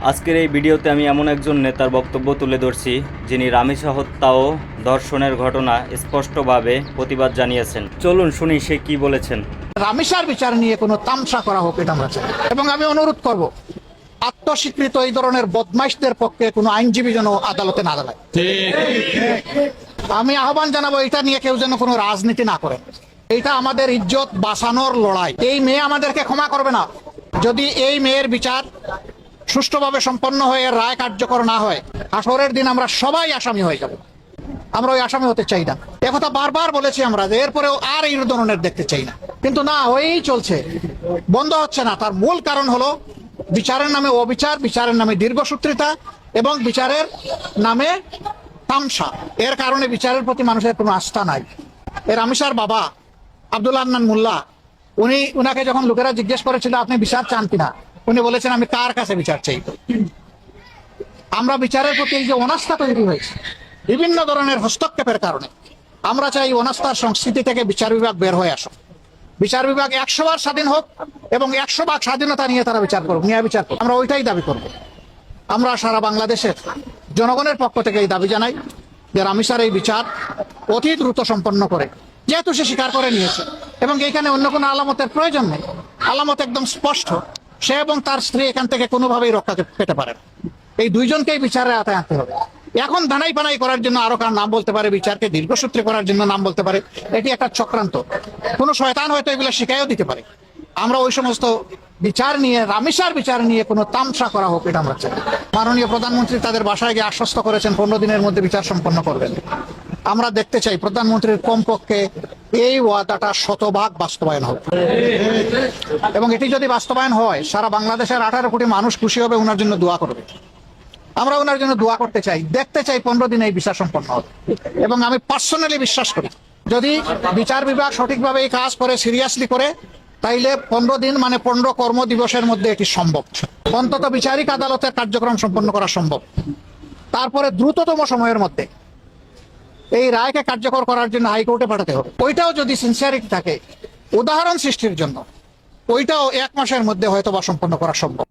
আজকের এই ভিডিওতে আমি এমন একজন নেতার বক্তব্য তুলে ধরছি যিনি রামেসা হত্যা ও ধর্ষণের ঘটনা স্পষ্টভাবে প্রতিবাদ জানিয়েছেন। চলুন শুনি সে কি বলেছেন। রামেসার বিচার নিয়ে কোনো তামসা করা হোক এটা আমরা চাই, এবং আমি অনুরোধ করব আত্মস্বীকৃত এই ধরনের বদমাইশদের পক্ষে কোনো আইনজীবী যেন আদালতে না দাঁড়ায়। আমি আহ্বান জানাবো এটা নিয়ে কেউ যেন কোনো রাজনীতি না করে। এটা আমাদের ইজ্জত বাঁচানোর লড়াই। এই মেয়ে আমাদেরকে ক্ষমা করবে না যদি এই মেয়ের বিচার সুষ্ঠুভাবে সম্পন্ন হয়ে রায় কার্যকর না হয়। আসরের দিন আমরা সবাই আসামি হয়ে যাব। আমরা ওই আসামি হতে চাই না। একথা বারবার বলেছি আমরা যে এরপরেও আর এই ধরনের দেখতে চাই না, কিন্তু না হয়েই চলছে, বন্ধ হচ্ছে না। তার মূল কারণ হলো বিচারের নামে অবিচার, বিচারের নামে দীর্ঘসূত্রিতা এবং বিচারের নামে তামসা। এর কারণে বিচারের প্রতি মানুষের কোনো আস্থা নাই। এর রামেসার বাবা আব্দুল আদনান মোল্লা, উনাকে যখন লোকেরা জিজ্ঞেস করেছিল আপনি বিচার চান কিনা, উনি বলেছেন আমি কার কাছে বিচার চাই। আমরা বিচারের প্রতি এই যে অনাস্থা তৈরি হয়েছে বিভিন্ন ধরনের হস্তক্ষেপের কারণে, আমরা চাই অনাস্থার সংস্কৃতি থেকে বিচার বিভাগ বের হয়ে আসুক। বিচার বিভাগ 100 বার স্বাধীন হোক এবং 100 ভাগ স্বাধীনতা নিয়ে তারা বিচার করুক, ন্যায় বিচার করুক। আমরা ওইটাই দাবি করব। আমরা সারা বাংলাদেশের জনগণের পক্ষ থেকে এই দাবি জানাই যে রামেসার এই বিচার অতি দ্রুত সম্পন্ন করে, যেহেতু সে স্বীকার করে নিয়েছে এবং এখানে অন্য কোনো আলামতের প্রয়োজন নেই। আলামত একদম স্পষ্ট, সে এবং তার স্ত্রী এখান থেকে কোনোভাবেই রক্ষা পেতে পারে না। এই দুইজনকেই বিচারের আওতায় আনতে হবে। এখন ধানাই পানাই করার জন্য আরো কার নাম বলতে পারে, বিচারকে দীর্ঘসূত্রে করার জন্য নাম বলতে পারে, এটি একটা চক্রান্ত। কোনো শয়তান হয়তো এগুলো শিখাইও দিতে পারে। আমরা ওই সমস্ত বিচার নিয়ে, রামেসার বিচার নিয়ে কোনো তামসা করা হোক এটা আমরা চাই। মাননীয় প্রধানমন্ত্রী তাদের বাসায় গিয়ে আশ্বস্ত করেছেন 15 দিনের মধ্যে বিচার সম্পন্ন করবেন। আমরা দেখতে চাই প্রধানমন্ত্রীর কমপক্ষে এই ওয়াদাটা 100% বাস্তবায়ন হবে, এবং এটি যদি বাস্তবায়ন হয় সারা বাংলাদেশের 18 কোটি মানুষ খুশি হবে, ওনার জন্য দোয়া করবে। আমরা ওনার জন্য দোয়া করতে চাই, দেখতে চাই 15 দিনে এই বিচার সম্পন্ন হবে। এবং আমি পার্সোনালি বিশ্বাস করি যদি বিচার বিভাগ সঠিকভাবে এই কাজ করে, সিরিয়াসলি করে, তাইলে 15 দিন মানে 15 কর্মদিবসের মধ্যে এটি সম্ভব। অন্তত বিচারিক আদালতের কার্যক্রম সম্পন্ন করা সম্ভব। তারপরে দ্রুততম সময়ের মধ্যে এই রায়কে কার্যকর করার জন্য হাইকোর্টে পাঠাতে হবে। ওইটাও যদি সিনসিয়ারিটি থাকে উদাহরণ সৃষ্টির জন্য, ওইটাও 1 মাসের মধ্যে হয়তো বা সম্পন্ন করা সম্ভব।